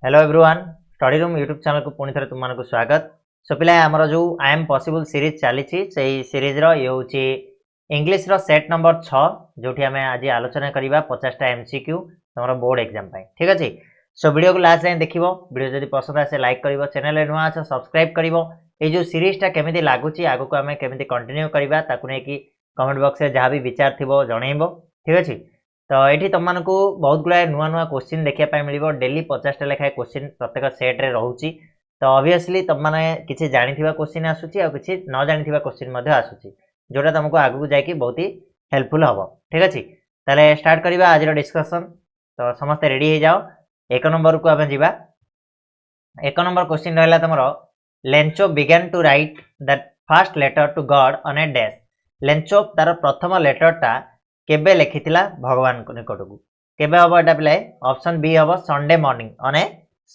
Hello everyone study room YouTube channel को पुणी थे तुमको स्वागत। सो पिला आमर जो आई एम पॉसिबल सीरीज चली सीरीज ये हूँ इंग्लिश रो सेट नंबर 6 जो आम आज आलोचना करवा 50टा एमसीक्यू तुम बोर्ड एग्जाम ठीक अच्छे। सो वीडियो को लास्ट जाए देखो, वीडियो जब पसंद आसे लाइक कर, चैनल नुआ अच्छे सब्सक्राइब कर। ये सीरीजटा केमी लगुच आगे को आम केमी कंटिन्यू करवा कमेंट बॉक्स में जहाँ भी विचार थी जनइब ठीक अच्छे। तो ये तुमको बहुत गुड़ाए नुआ नुआ क्वेश्चन देखा मिल डेली 50टा लेखाएं क्वेश्चन प्रत्येक सेट्रे रोचे। तो ऑब्वियसली तुमने किसी जानी क्वेश्चन आसूची आ किसी न जानी क्वेश्चन आसूची जोटा तुमको आगू जाकि बहुत ही हेल्पफुल हम ठीक अच्छे। ताले स्टार्ट करवा आज डिस्कशन। तो समस्ते रेडी हो जाओ। एक नंबर को आम जा। एक नंबर क्वेश्चन रहा तुम Lencho began to write the first letter to God on a dash. Lencho तार प्रथम लेटरटा केबे लिखिथिला भगवान निकट को केबे हम एटा पिलाए ऑप्शन बी हम Sunday morning on a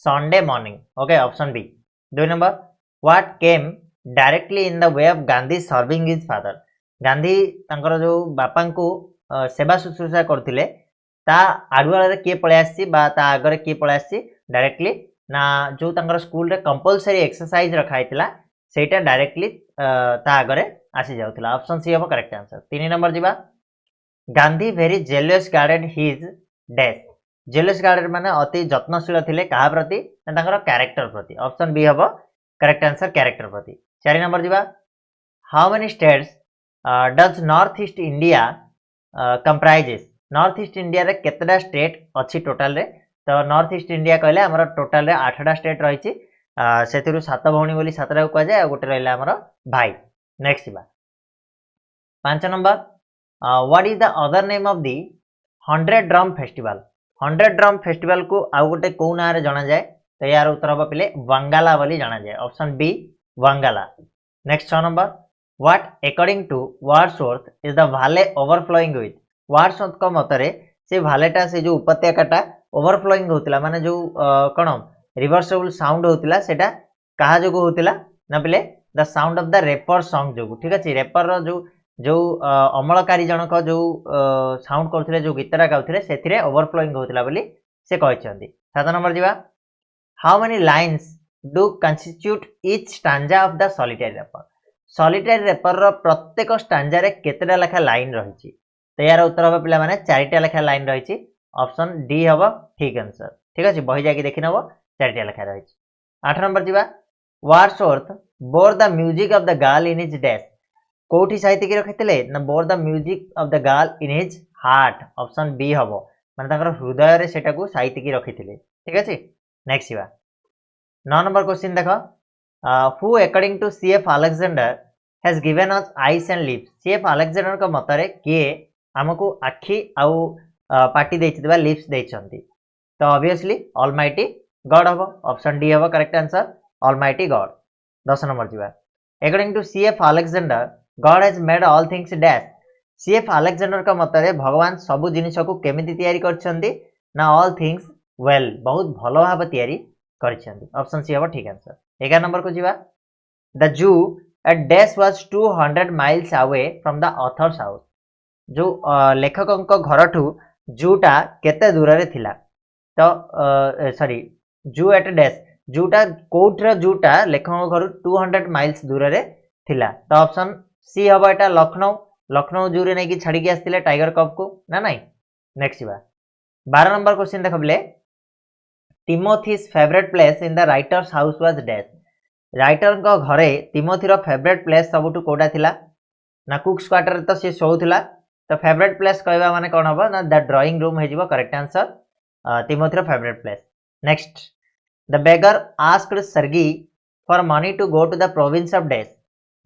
Sunday morning. Okay option B. 2 number what came directly in the way of Gandhi serving his father. Gandhi तांकर जो बापा को सेवा शुश्रूषा करथिले ता आडुआळे किए पळे आसी बा ता आगरे किए पळे आसी डायरेक्टली ना जो तांकर स्कूल रे कंपलसरी एक्सरसाइज रखा हैतिला सेटा डायरेक्टली ता आगरे आसी जाउथिला। ऑप्शन सी हम करेक्ट आंसर। 3 नंबर जिबा Gandhi very jealous guarded his dash. Jealous guarded माने अति जत्नशील थिले कहा प्रति कैरेक्टर प्रति। ऑप्शन बी हम करेक्ट आंसर कैरेक्टर प्रति। 4 नंबर जिबा how many states does north east India comprises. North east India रे केतडा स्टेट अच्छी टोटल रे। तो नॉर्थ ईस्ट इंडिया कहले हमर टोटल रे 8टा स्टेट रही से 7 भौणी बोली 7टा को कह जाए गोटे रहिला हमर भाई। नेक्स्ट जिबा 5 number what is the other name of the 100 drum festival. 100 drum festival को आउ गोटे कौ ना रे जाना जाए। तो यार उत्तर हम पिले वंगाला बोली जाना जाए। ऑप्शन बी वंगाला। Next 6 number what according to Wordsworth is the vale overflowing with. Wordsworth को मतरे से वैलेटा से जो उपत्यकाटा ओवरफ्लोइंग होतिला माने जो कोन रिवर्सिबल साउंड होतिला सेटा कहा जो होतिला ना पिले the sound of the rapper song जो ठीक अछि। रैपर रो जो अमलकारी जनक जो साउंड करथिले जो गीतरा गाउथिले सेथिरे ओवरफ्लोइंग होतिला बोली से कहछन्ती। 7 नंबर जिबा how many lines do constitute each stanza of the solitary reaper. Solitary reaper रो प्रत्येक स्टांजा रे केतेटा लेखा लाइन रहिछि। तो यार उत्तर हम पिला माने 4टा लेखा लाइन रहिछि। ऑप्शन डी हबो ठीक आंसर ठीक अछि। बही जाके देखि नबो 4टा लेखा रहिछि। 8 नंबर जिबा Wordsworth bore the music of the girl in his dash. कोठी साहित्य की रखिते ना bore the music of the girl in his heart. Option B हम माने ताकर हृदय रे सेटा को साहित्य की रखिते ठीक अछि। नेक्स्ट बा 9 नंबर क्वेश्चन देखो who according to C F Alexander has given us eyes and lips. C F Alexander का मतरे किए हमको आखि आउ पाटी देइथिबा लिप्स देइछंती। तो ऑब्वियसली ऑलमाइटी गॉड हबो। ऑप्शन डी हबो correct answer almighty God. 10 number जिबा according to C F Alexander God has made all things dash। C F Alexander का मतरे भगवान सबु जिनिस को केमिति तैयारी करछंती ना ऑल थिंग्स वेल बहुत भलो भाव तैयारी करछंती। ऑप्शन सी हबो ठीक आंसर। 11 नंबर को जिबा the zoo at dash was 200 miles away from the author's house. जो लेखकक घरठू जूटा केते दूर रे थिला। तो सॉरी जू एट डैश जूटा कोठर जूटा लेखक घर 200 माइल्स दूर रे थिला। तो ऑप्शन सी हम एटा लखनऊ। लखनऊ जू रे नहीं कि छाड़ी के आसते टाइगर कप को ना नहीं। नेक्स्ट बा 12 नंबर क्वेश्चन देख बोले Timothy's favourite place in the writer's house was dash. Writer को घरे टिमोथी रो फेवरेट प्लेस सबुठु कोडा थिला ना कुक्स क्वार्टर तो से सोउथिला। तो फेवरेट प्लेस कहबा माने कोन हबो ना द ड्राइंग रूम हे जिवो करेक्ट आंसर टिमोथी रो favourite place. Next the beggar asked Sergei for money to go to the province of dash.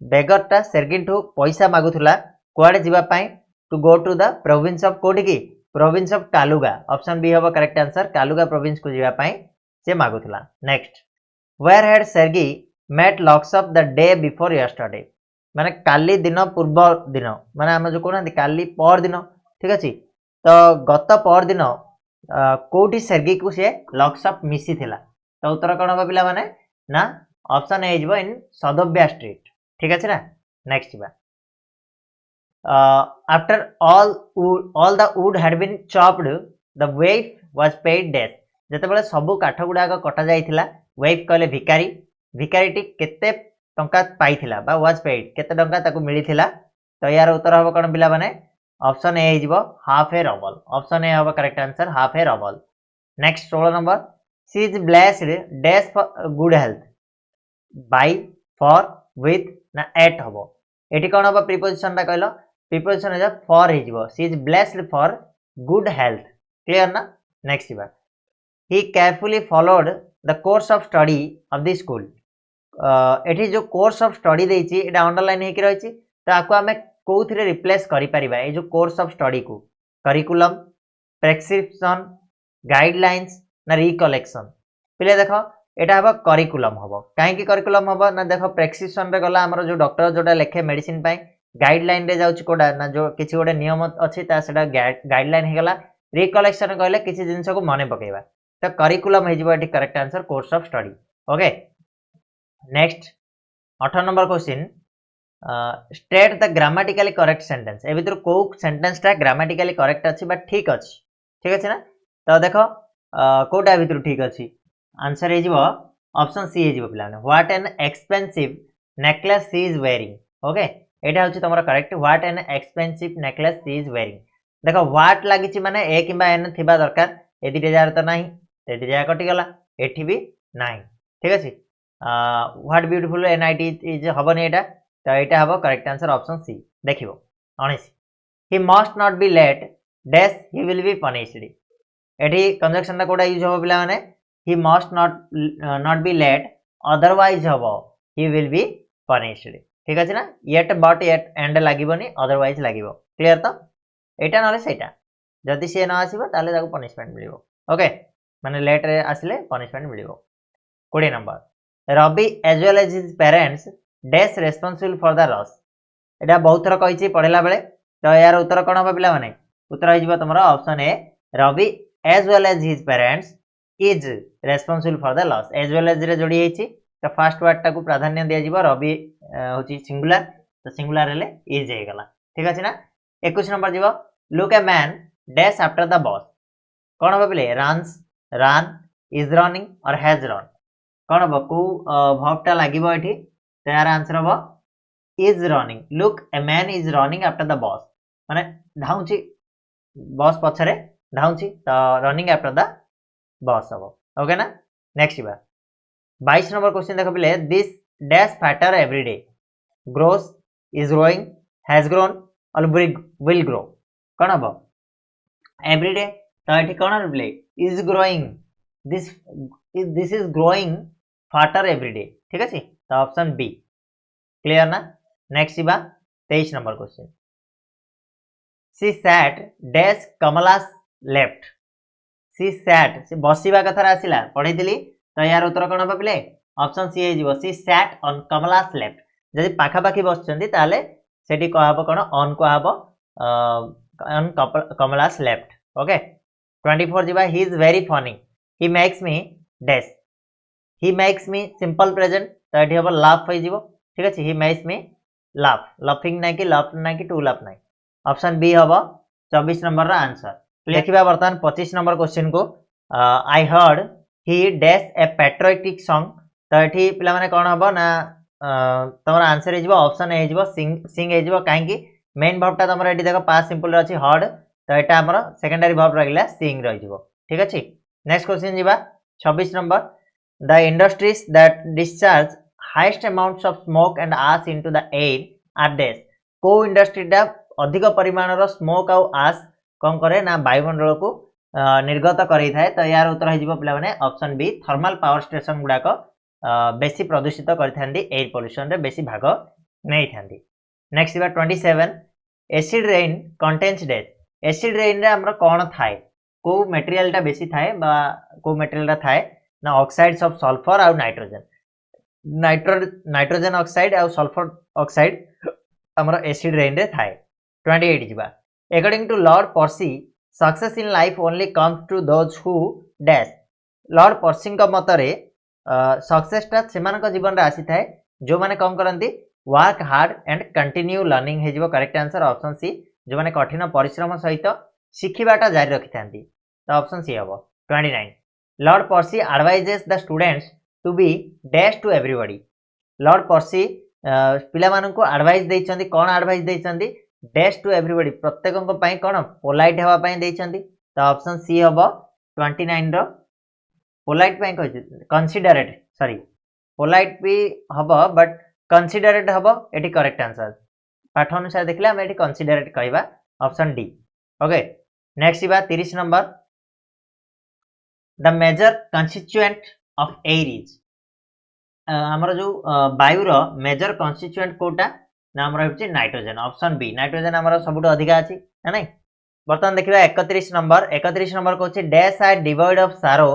बेगरटा सेर्गिन ठू पैसा मागुला कुआडे जीवा पाई to go to the province of कोठी की province of Kaluga. Option B हबो करेक्ट आंसर कालुगा प्रोविंस को जीवा पाई से मागुला। Next where had Sergei met Lushkoff of the day before yesterday. माने काली दिन पूर्व दिन माने हम जो कोना काली पर दिन ठीक अछि। तो गत पर दिन कोठी सेर्गी को से लॉक्स ऑफ मिसी थिला। तो उत्तर कोन हबो पिला माने ना ऑप्शन ए जिवो इन सदव्या स्ट्रीट ठीक है ना। नेक्स्ट बा after all the wood had been chopped the wife was paid death। ଯେତେବେଳେ ସବୁ କାଠ ଗୁଡାକ କଟା ଯାଇଥିଲା ୱେଫ୍ କହିଲେ ଭିକାରୀ ଭିକାରୀଟି କେତେ ଟଙ୍କା ପାଇଥିଲା ବା ୱାଜ୍ ପେଡ୍ କେତେ ଟଙ୍କା ତାକୁ ମିଳିଥିଲା ତ यार उत्तर हबो कोन पिला माने ऑप्शन ए हिजबो half a rouble option A हबो correct answer half a rouble next 16 number she is blessed dash for good health by for with ना एट हबो एटी कोन हबो प्रीपोजिशन ता कहलो प्रीपोजिशन इज फॉर हिजबो she is blessed for good health clear ना नेक्स्ट बार he carefully followed the course of study of the school एठी जो कोर्स ऑफ स्टडी देछि एटा अंडरलाइन हेकि रहिछि त आको हमें कोउथिरे रिप्लेस करि परिबा ए जो कोर्स ऑफ स्टडी को करिकुलम प्रेस्क्रिप्शन गाइडलाइंस ना रिकलेक्शन पिले देखो एटा हबो करिकुलम हबो काहे कि करिकुलम हबो ना देखो प्रेस्क्रिप्शन रे गला हमर जो डॉक्टर जोटा लेखे मेडिसिन पई गाइडलाइन रे जाउछि कोडा ना जो किछि गोटे नियम अछि ता सेटा गाइडलाइन हे गला रिकलेक्शन कहले किछि जिंस को मने पकेबा तो करिकुलम हे जिवो एटी correct answer course of study okay next 18 number question state the grammatically correct sentence ए भीतर को सेंटेंस ता ग्रामेटिकली करेक्ट अछि बा ठीक अछि ना तो देखो कोटा भीतर ठीक अछि आंसर हे जिवो ऑप्शन सी हे जिवो प्लान what an expensive necklace she is wearing okay एटा होछि तमरा correct what an expensive necklace she is wearing देखो व्हाट लागिछि माने ए किबा एन थिबा दरकार ए दिटे जार त नाही ए दिटे जा कटि गला एठी भी नाही ठीक अछि व्हाट ब्यूटीफुल एनआईटी इज हबनी एटा तो एटा हबो करेक्ट आंसर ऑप्शन सी देखिबो 19 he must not be late dash he will be punished एठी कंजक्शन ता कोडा यूज हबो पिला माने he must not be late otherwise हबो ही विल बी पनिश्ड ठीक अछि ना येट बट येट एंड लागिबोनी अदरवाइज लागिबो क्लियर तो एटा नले सेटा जदि से न आसीबो ताले ताको पनिशमेंट मिलिबो ओके माने लेट रे आसीले पनिशमेंट मिलिबो 20 number Ravi as well as his parents dash responsible for the loss एटा बहुत थर कहिछि पढेला बेले तो यार उत्तर कोन हबो पिला माने उत्तर हिजबो तमरा option A Ravi as well as his parents is responsible for the loss as well as रे जोडी हेछि तो फर्स्ट वर्ड टाको प्राधान्य दिया जिवो रवि होछि सिंगुलर तो सिंगुलर हेले इज हे गला ठीक अछि ना 21 नंबर जिवो look a man dash after the boss कोन हबो पिले runs run is running or has run कोन हबो को वर्ब टा लागिबो एठी तो यार आंसर हबो is running look a man is running after the boss माने धाउची बॉस पछरे धाउची तो रनिंग आफ्टर द बॉस हबो ओके ना नेक्स्ट बार 22 नंबर क्वेश्चन देखो पिले this dash fatter every day grows is growing has grown or will grow कोन हबो एवरी डे तो एठी कोन reply is growing this is growing fatter every day ठीक अछि तो ऑप्शन बी क्लियर ना नेक्स्ट बा 23 number question she sat dash Kamala's left she sat से बसिबा कथरा आसिला पढै दिली तो यार उत्तर कोन हबो पिले ऑप्शन सी हे जिवो सी सैट ऑन कमलास लेफ्ट जदि पाखा पाखी बसचंदी ताले सेठी को हबो कोन ऑन को हबो ऑन कमलास लेफ्ट ओके 24 जिबा he is very funny he makes me dash he makes me simple present तो एठी हबो लाफ होई जिवो ठीक अछि he makes me laugh laughing ना कि टू लाफ ना ऑप्शन बी हबो 24 नंबर रा आंसर लेखिबा वर्तमान 25 नंबर क्वेश्चन को I heard he dash A patriotic song तो एठी पिला माने कोन हबो ना तमरा आंसर हे जिवो ऑप्शन ए जिवो सिंग हे जिवो काहे कि मेन वर्ब ता तमरा एठी देखो पास्ट सिंपल रे अछि हर्ड तो एटा हमर सेकेंडरी वर्ब रहिला सिंग रहि जिवो ठीक अछि नेक्स्ट क्वेश्चन जिबा 26 number the industries that discharge highest amounts of smoke and ash into the air are dash को इंडस्ट्री दा अधिक परिमाण रो स्मोक आ आश कोन करे ना वायुमंडल को निर्गत करै थाए तो यार उत्तर हे जिवो पिला माने option B thermal power station गुडा को बेसी प्रदूषित करथांदी एयर पोल्यूशन रे बेसी भाग नै थांदी नेक्स्ट बा 27 acid rain contains dash acid rain रे हमर कोन थाए को मटेरियल टा बेसी थाए बा को मटेरियल टा थाए ना ऑक्साइड्स ऑफ सल्फर और नाइट्रोजन ऑक्साइड और सल्फर ऑक्साइड हमर एसिड रेन रे थाए 28 जिबा according to Lord Percy success in life only comes to those who dash Lord Percy का मतरे सक्सेस टा सेमानक जीवन रे आसी थाए जो माने कम करंती work hard and continue learning हे जिवो करेक्ट आंसर ऑप्शन सी जो माने कठिन परिश्रम सहित शिखिबाटा जारी रखि थांती तो ऑप्शन सी हबो 29 Lord Percy advises the students to be dash to everybody Lord Percy पिला मानकु एडवाइस देइचंदी कोन एडवाइस देइचंदी डैश टू एवरीबॉडी प्रत्येकक पई कोन पोलाइट हेबा पई देइचंदी तो ऑप्शन सी हबो 29 रो पोलाइट पई कहै कंसीडरेट सॉरी पोलाइट भी हबो बट कंसीडरेट हबो एटी करेक्ट आंसर पाठ अनुसार देखले हम एटी कंसीडरेट कहबा ऑप्शन डी ओके नेक्स्ट बा 30 number the major constituent of air is हमर जो वायु रो मेजर कंस्टिट्यूएंट कोटा ना हमर होछि नाइट्रोजन ऑप्शन बी नाइट्रोजन हमर सबुठ अधिका अछि है नै बर्तमान देखिबा 31 नंबर को होछि dash are devoid of sorrow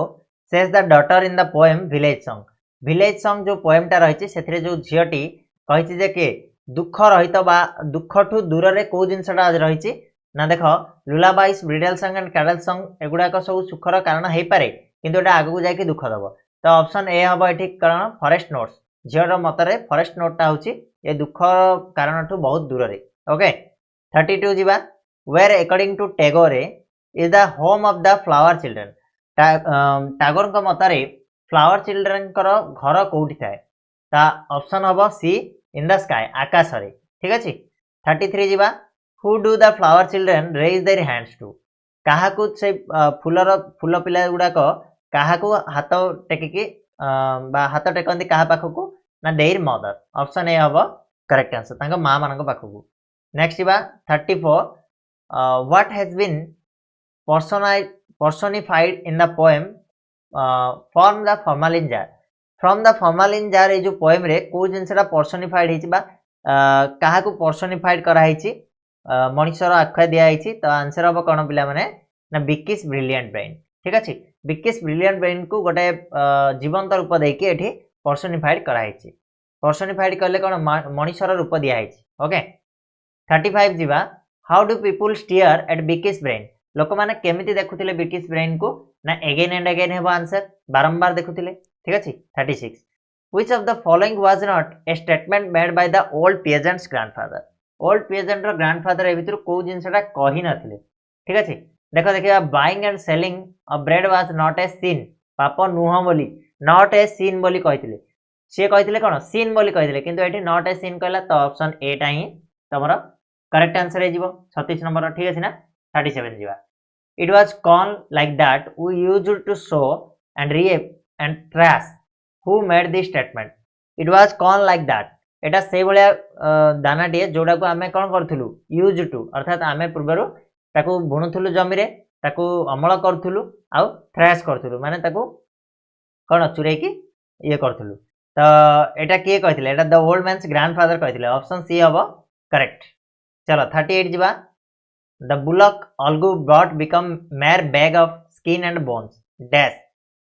says the daughter in the poem village song जो पोएम टा रहिछि सेथिरे जो झियटी कहिछि जे के दुख रहित बा दुखठु दूर रे को जिंसटा आज रहिछि ना देखो lullabies bridal song and cradle song एगुडा को सब सुखर कारण हेइ पारे किंतु एटा आगु जाय कि दुख दबो तो ऑप्शन ए हबो एठी कारण फॉरेस्ट नोट्स झियर मतरे फॉरेस्ट नोट टा होछि ए दुख कारण ठु बहुत दूर रे ओके 32 जिबा where according to Tagore is the home of the flower children Tagore को मतरे फ्लावर चिल्ड्रन कर घर कोठी थाए ता ऑप्शन हबो सी इन द स्काई आकाश रे ठीक अछि 33 जिबा who do the flower children raise their hands to काहा को से फूल पिला गुडा को काहा को हाथ टेकी बा हाथ टेकंदी काहा पाखकू ना देयर मदर ऑप्शन ए हबो करेक्ट आंसर तांगा मां मानक पाखकू नेक्स्ट बा 34 what has been personified in the poem from the formalin jar ए जो पोएम रे को जिनसटा पर्सोनिफाइड हिची बा काहा को पर्सोनिफाइड करा हिची मनुष्यर आख्या दिया हिची तो आंसर हबो कोन पिला माने ना बिकिस ब्रिलियंट ब्रेन ठीक अछि बिकिस ब्रिलियंट ब्रेन को गोटे जीवंत रूप देकी एठी पर्सोनिफाइड करा हिची पर्सोनिफाइड करले कोन मनुष्यर रूप दिया हिची ओके 35 जिबा how do people stare at Bikki's brain लोक माने केमिति देखुतिले बिकिस ब्रेन को ना अगेन एंड अगेन हेबो आंसर बारंबार देखुतिले ठीक अछि 36 which of the following was not a statement made by the old peasant's रो ग्रैंडफादर ए भितर को जिंसटा कहि नथिले ठीक अछि देखो देखिया buying and selling a bread was not a sin पाप नुह बोली नॉट ए सिन बोली कहितिले से कहितिले कोन सिन बोली कहितिले किंतु एठी नॉट ए सिन कहला तो ऑप्शन ए टा ही तमरो करेक्ट आंसर हे जीवो 36 नंबर ठीक अछि ना 37 जीवा it was call like that we used to sow and reap and thresh who made this statement it was call like that एटा से भलिया दानाटी जोडा को हमें कोन करथुलु यूज टू अर्थात हमें पूर्वरु ताको बुणुथुलु जमी रे ताको अमल करथुलु आ थ्रेश करथुलु माने ताको कोन चुरे की ये करथुलु तो एटा के कहितले एटा द ओल्ड मैन्स ग्रैंडफादर कहितले ऑप्शन सी हबो करेक्ट चलो 38 जिबा the bullock Algu brought became mere bag of skin and bones dash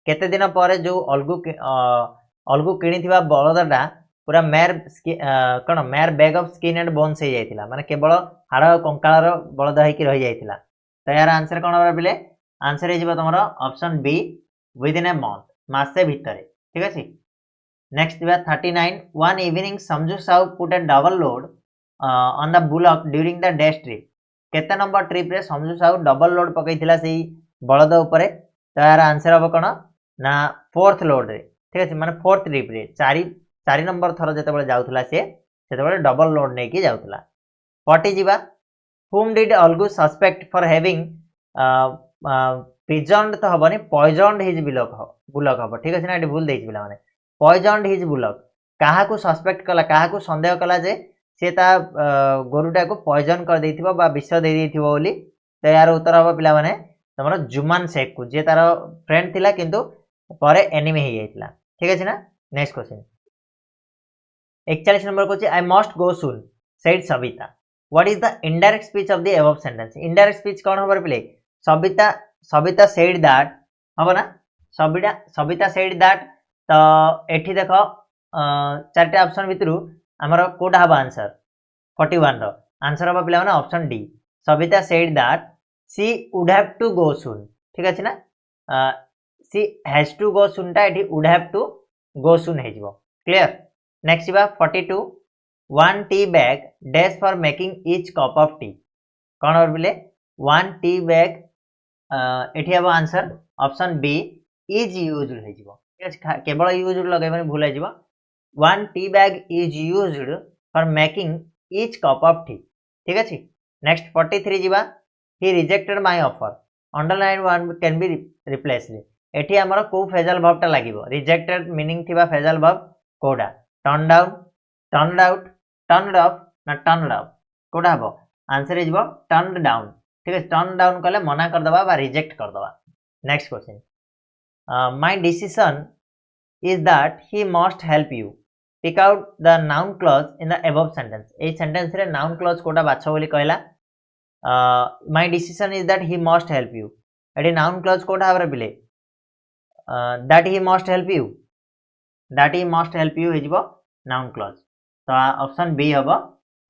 केते दिन परे जो अलगू किनिथिबा बळदटा पूरा मेयर कोन mere bag of skin and bones हे जायतिला माने केवल हाड़ कंकाळर बळद हेकी रहि जायतिला तो यार आंसर कोन होबा बिले आंसर हे जिबा तमरो option B within a month मासे भितरे ठीक अछि नेक्स्ट दिबा 39 वन इवनिंग समझू साउ put A double load on the bullock during the dash trip केते नंबर ट्रिप रे समझू साउ डबल लोड पकैथिला सेही बळद ऊपर तो यार आंसर होबो कोन ना फोर्थ लोड रे ठीक अछि माने फोर्थ ट्रिप रे चारि नंबर थर जते बळे जाउथला सेते बळे डबल लोड नै की जाउथला 40 जिबा whom did algu suspect for having poisoned तो हबनी poisoned his bullock हबो ठीक अछि ना एटी भूल देछि बिला माने poisoned his bullock काहा को सस्पेक्ट कला काहा को संदेह कला जे से ता गोरुटा को पॉइजन कर देथिबो बा विष दे देथिबो बोली तो यार उत्तर हबो पिला माने तमरो जुमान शेख को जे तार फ्रेंड थिला किंतु परे एनिमी हे जाइतला ठीक अछि ना नेक्स्ट क्वेश्चन 41 नंबर को I must go soon said Sabita what is the indirect speech of the above sentence indirect speech कोन होबर पिले सबिता सेड दैट हबो ना सबिता सेड दैट तो एठी देखो चारटे ऑप्शन भितरु हमर कोडा हबा आंसर 41 रो आंसर हबा पिला माने option D Sabita said that she would have to go soon ठीक अछि ना she has to go soon ता एठी would have to go soon हे जिवो क्लियर नेक्स्ट बा 42 one tea bag dash for making each cup of tea कौन और बोले वन टी बैग एठी हबो answer option B is used हो जिवो ठीक अछि केवल यूज्ड लगेबनी भूल जिवो 1 tea bag is used for making each cup of tea ठीक अछि नेक्स्ट 43 जिबा he rejected my offer underline one can be replaced एठी हमर को फेजल वर्ब टा लागिवो रिजेक्टेड मीनिंग थिबा फेजल वर्ब कोडा turn down turned out turned off ना टर्नड अप कोडा हबो आंसर इज टर्नड डाउन ठीक है टर्न डाउन कले मना कर दबा बा रिजेक्ट कर दबा next question my decision is that he must help you pick out the noun clause in the above sentence A sentence रे noun clause कोटा बाछो बोली कहला my decision is that he must help you एडी noun clause कोटा हमरे बिले that he must help you हिजबो noun clause तो option B हबो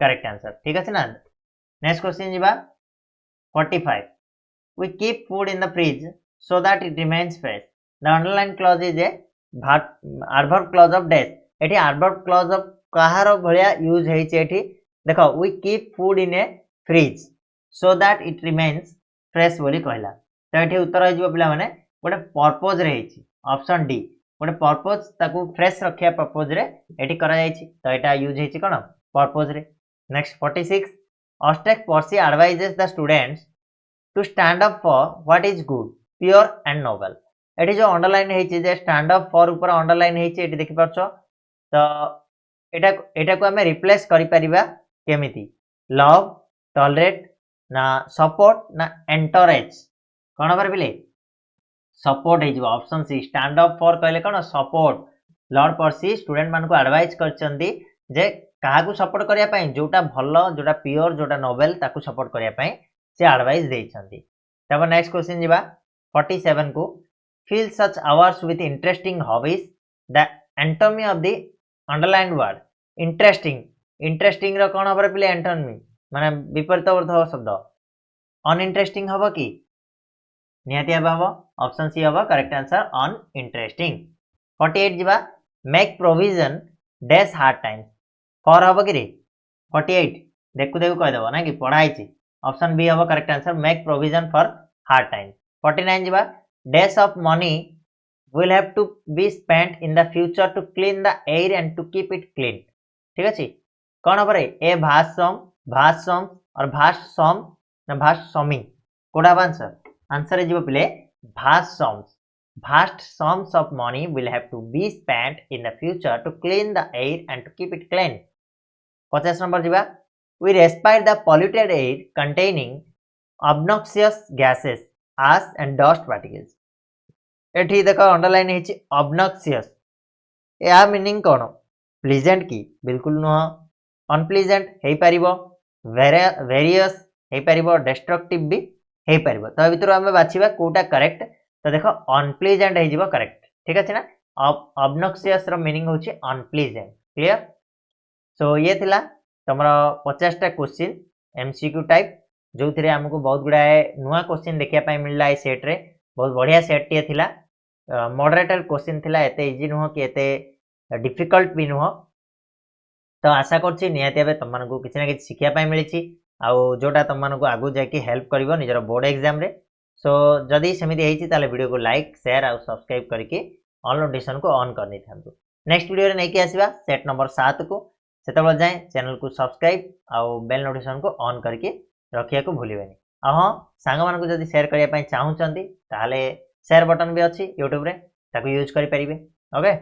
करेक्ट आंसर ठीक अछि ना नेक्स्ट क्वेश्चन जिबा 45 we keep food in the fridge so that it remains fresh the underlined clause is a adverb clause of dash एठी adverb clause of कहार भलिया use हेइ छै एठी देखो we keep food in a fridge so that it remains fresh बोली कहला तो एठी उत्तर हो पिला माने गोटे पर्पस रे हेछि ऑप्शन डी गोटे पर्पस ताकू फ्रेश रखिया पर्पस रे एठी करा जाय छि तो एटा यूज हेछि कोन पर्पस रे next 46 Ostek Percy advises the students to stand up for what is good pure and noble एठी जो अंडरलाइन हेछि जे स्टैंड अप फॉर ऊपर अंडरलाइन हेछि एठी देखि परछो तो एटा को हमें रिप्लेस करि परिबा केमिति लव टॉलरेट ना सपोर्ट ना एंटरेज कोन पर बिले सपोर्ट हेजिबो option C stand up for कहले कोन सपोर्ट लॉर्ड पर्सी स्टूडेंट मान को एडवाइस करचंदी जे काहा को सपोर्ट करिया पई जोटा भलो जोटा प्योर जोटा नोबेल ताकू सपोर्ट करिया पई से एडवाइस देइछंती तब नेक्स्ट क्वेश्चन जिबा 47 को fill such hours with interesting hobbies the antonymy of the underlined word interesting रो कोन हबर पिले antonymy माने विपरीत अर्थ शब्द uninteresting हबो की नियति हबो ऑप्शन सी हबो करेक्ट आंसर uninteresting 48 जिबा make provision dash hard times for हबो की रे 48 देखु कह दबो ना कि पढ़ाई छी ऑप्शन बी हबो correct answer make provision for hard times 49 जिबा dash of money will have to be spent in the future to clean the air and to keep it clean ठीक अछि कोन हबरे ए भाष सम और भाष सम ना भाष समी कोडा आंसर इज पिले भाष sums vast sums of money will have to be spent in the future to clean the air and to keep it clean 50 number जिबा we respire the polluted air containing obnoxious gases ash and dust particles एठी देखो underline हेछि obnoxious या meaning कोन pleasant की बिल्कुल no unpleasant हेइ परिबो various हेइ परिबो destructive भी हेइ परिबो तो भितर हम बाछिबा कोटा करेक्ट तो देखो अनप्लीजेंट हेइ जिवो करेक्ट ठीक अछि ना obnoxious रो मीनिंग होछि अनप्लीजेंट क्लियर सो ये थिला तमरो 50 टा क्वेश्चन एमसीक्यू टाइप जो थिरे हमको बहुत गुडाए नुवा क्वेश्चन देखिया पाई मिलला ए सेट रे बहुत बढ़िया सेट टिए थिला मॉडरेटर क्वेश्चन थिला एते इजी नुहो कि एते डिफिकल्ट भी नुहो तो आशा करछि नियाते बे तमन को किछ ना किछ सिखिया पाई मिली छी आ जोटा तमन को आगु जाके हेल्प करिवो निजर बोर्ड एग्जाम रे सो जदी सेमिति हेछि ताले वीडियो को लाइक शेयर आ सब्सक्राइब करके ऑल नोटिफिकेशन को ऑन कर निथांतु नेक्स्ट वीडियो रे नै कि आसीबा सेट नंबर 7 को सेतबल जाय चैनल को सब्सक्राइब आ बेल नोटिफिकेशन को ऑन करके रखिया को भूलिबेनी हाँ सांग मान को जदी शेयर करिया पई चाहउचंती ताले शेयर बटन भी अछि YouTube रे ताको यूज करि परिबे ओके।